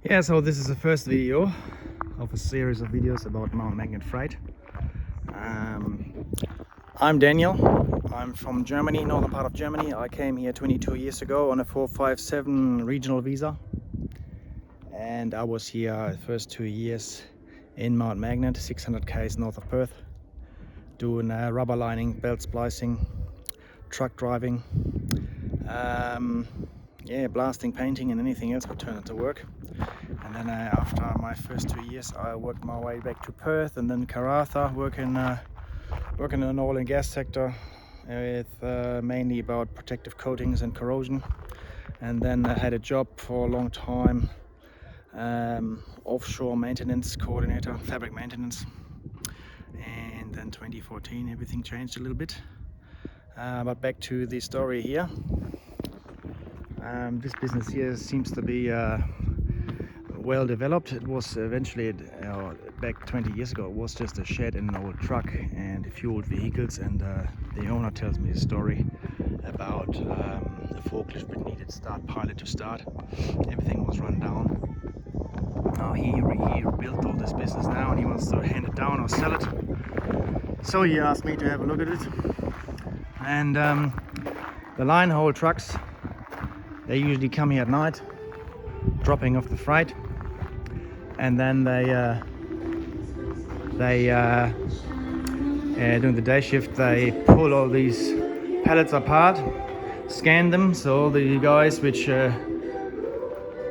Yeah, so this is the first video of a series of videos about Mount Magnet Freight. I'm Daniel. I'm from Germany, northern part of Germany. I came here 22 years ago on a 457 regional visa, and I was here the first 2 years in Mount Magnet, 600 km north of Perth, doing rubber lining, belt splicing, truck driving, blasting, painting, and anything else would turn into work. And then after my first 2 years, I worked my way back to Perth and then Karratha, working in the oil and gas sector with mainly about protective coatings and corrosion. And then I had a job for a long time, offshore maintenance coordinator, fabric maintenance. And then 2014, everything changed a little bit. But back to the story here. This business here seems to be well developed. It was eventually, back 20 years ago, it was just a shed and an old truck and fueled vehicles, and the owner tells me a story about a forklift that needed pilot to start. Everything was run down. Now he rebuilt all this business now and he wants to hand it down or sell it. So he asked me to have a look at it. And the line haul trucks, they usually come here at night, dropping off the freight, and then they during the day shift they pull all these pallets apart, scan them, so the guys which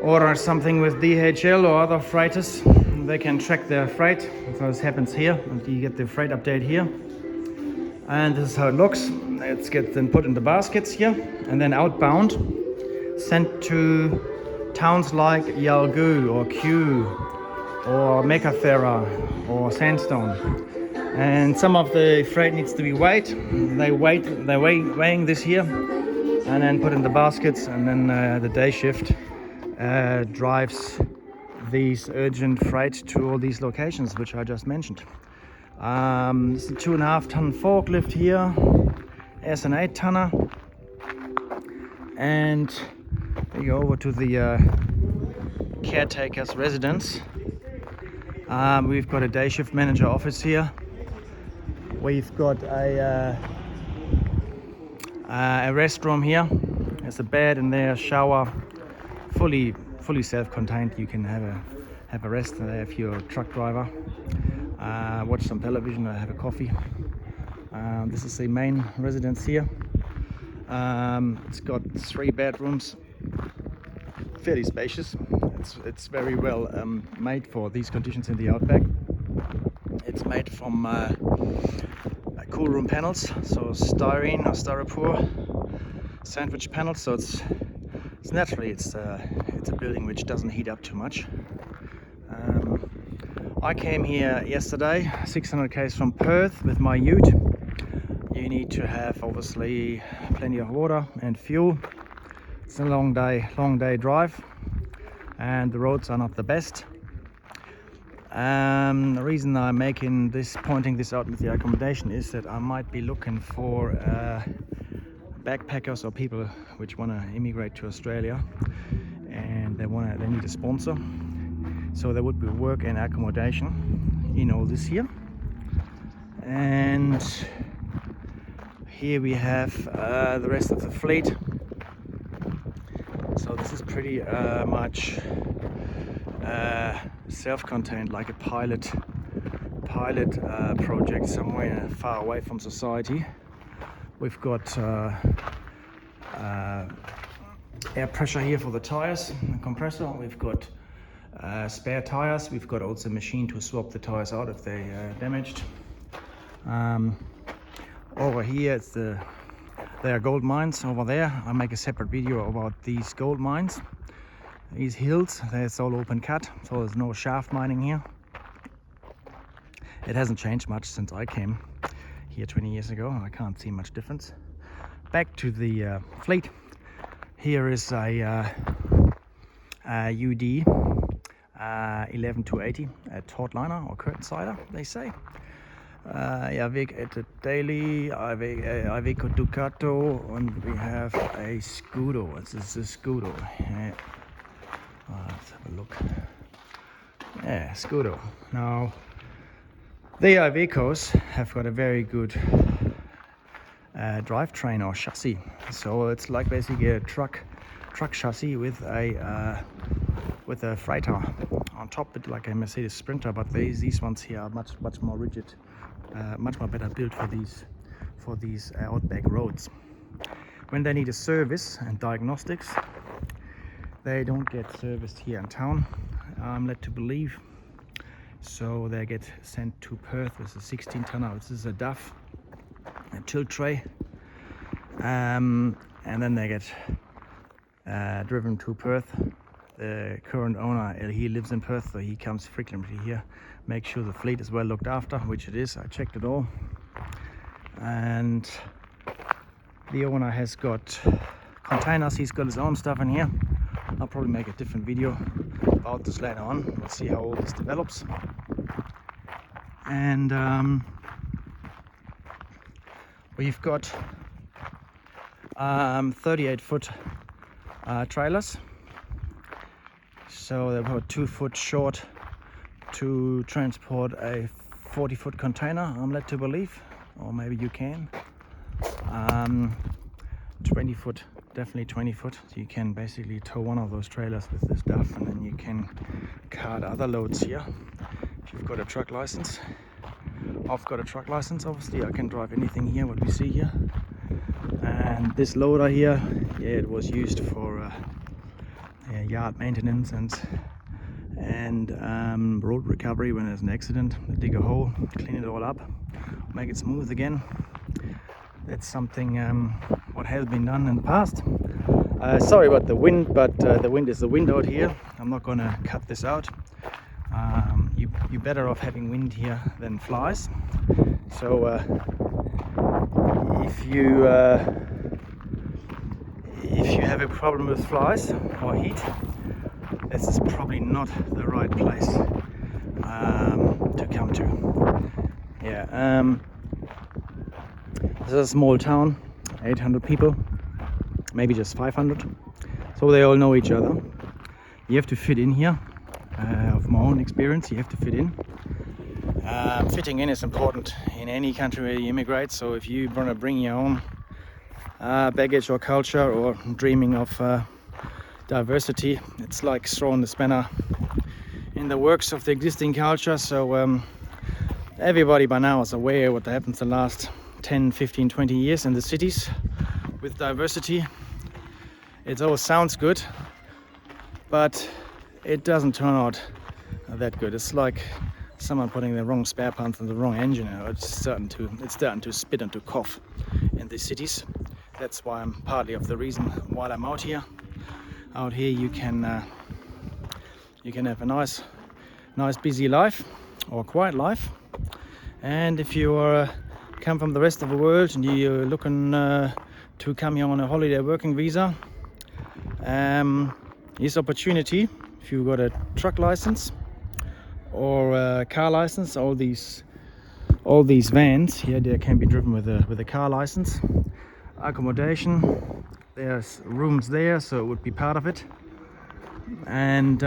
order something with DHL or other freighters, they can track their freight. So this happens here, and you get the freight update here, and this is how it looks. It gets then put in the baskets here and then outbound, sent to towns like Yalgoo or Kew or Mecathera or Sandstone. And some of the freight needs to be weighed. They're weighing this here and then put in the baskets, and then the day shift drives these urgent freight to all these locations which I just mentioned. This is a 2.5 ton forklift here, as an 8 tonner, and we go over to the caretaker's residence. We've got a day shift manager office here. We've got a restroom here. There's a bed in there, shower, fully self-contained. You can have a rest there if you're a truck driver. Watch some television or have a coffee. This is the main residence here. It's got 3 bedrooms, fairly spacious. It's very well made for these conditions in the outback. It's made from cool room panels, so styrene or styropor sandwich panels. So it's a building which doesn't heat up too much. I came here yesterday, 600 km from Perth, with my ute. You need to have obviously plenty of water and fuel. It's a long day drive, and the roads are not the best. The reason I'm pointing this out with the accommodation is that I might be looking for backpackers or people which want to immigrate to Australia, and they need a sponsor. So there would be work and accommodation in all this here. And here we have the rest of the fleet. So this is pretty much self-contained, like a pilot project somewhere far away from society. We've got air pressure here for the tires, compressor. We've got spare tires. We've got also a machine to swap the tires out if they are damaged. Over here there are gold mines over there. I'll make a separate video about these gold mines. These hills, it's all open cut, so there's no shaft mining here. It hasn't changed much since I came here 20 years ago. I can't see much difference. Back to the fleet. Here is a UD 11280, a taut liner or curtain sider, they say. Avec a daily, avec a Ducato, and we have a Scudo. This is a Scudo. Let's have a look. Yeah, Scudo. Now, the Ivecos have got a very good drivetrain or chassis. So it's like basically a truck chassis with a freighter on top, bit like a Mercedes Sprinter, but these ones here are much more rigid, much more better built for these outback roads. When they need a service and diagnostics, they don't get serviced here in town, I'm led to believe. So they get sent to Perth with a 16-tonner. This is a DAF, a tilt tray, and then they get driven to Perth. The current owner, he lives in Perth, so he comes frequently here, make sure the fleet is well looked after, which it is. I checked it all. And the owner has got containers, he's got his own stuff in here. I'll probably make a different video about this later on. We'll see how all this develops. And we've got 38-foot trailers. So they're about 2 foot short to transport a 40-foot container, I'm led to believe. Or maybe you can. 20 foot, definitely 20 foot. So you can basically tow one of those trailers with this stuff, and then you can cart other loads here. If you've got a truck license. I've got a truck license, obviously. I can drive anything here, what we see here. And this loader here, yeah, it was used for yard maintenance and road recovery when there's an accident. They dig a hole, clean it all up, make it smooth again. That's something what has been done in the past. Sorry about the wind, but the wind is the wind out here. I'm not gonna cut this out. You're better off having wind here than flies. So if you have a problem with flies or heat, this is probably not the right place to come to. Yeah, this is a small town, 800 people, maybe just 500. So they all know each other. You have to fit in here. Of my own experience, you have to fit in. Fitting in is important in any country where you immigrate. So if you want to bring your own baggage or culture, or dreaming of diversity, it's like throwing the spanner in the works of the existing culture. So everybody by now is aware what happens the last 10, 15, 20 years in the cities with diversity. It always sounds good, but it doesn't turn out that good. It's like someone putting the wrong spare parts in the wrong engine. It's starting to spit and to cough in the cities. That's why I'm partly of the reason why I'm out here. Out here you can have a nice busy life or quiet life. And if you come from the rest of the world and you're looking to come here on a holiday working visa, here's opportunity. If you've got a truck license or a car license, all these vans here, they can be driven with a car license. Accommodation, there's rooms there, so it would be part of it. And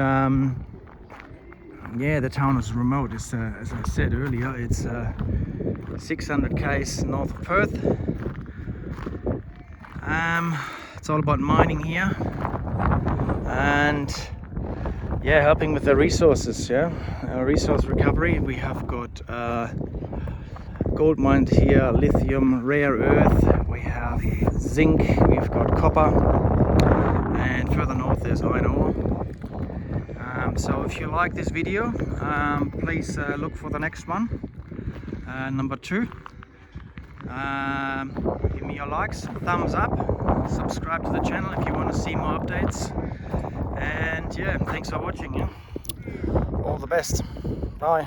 yeah, the town is remote. It's as I said earlier, it's 600 km north of Perth. It's all about mining here, and yeah, helping with the resources, resource recovery. We have got gold mines here, lithium, rare earth, we have zinc, we've got copper, and further north there's iron ore. So if you like this video, please look for the next one, number 2. Give me your likes, thumbs up, subscribe to the channel if you want to see more updates. And yeah, thanks for watching. All the best. Bye.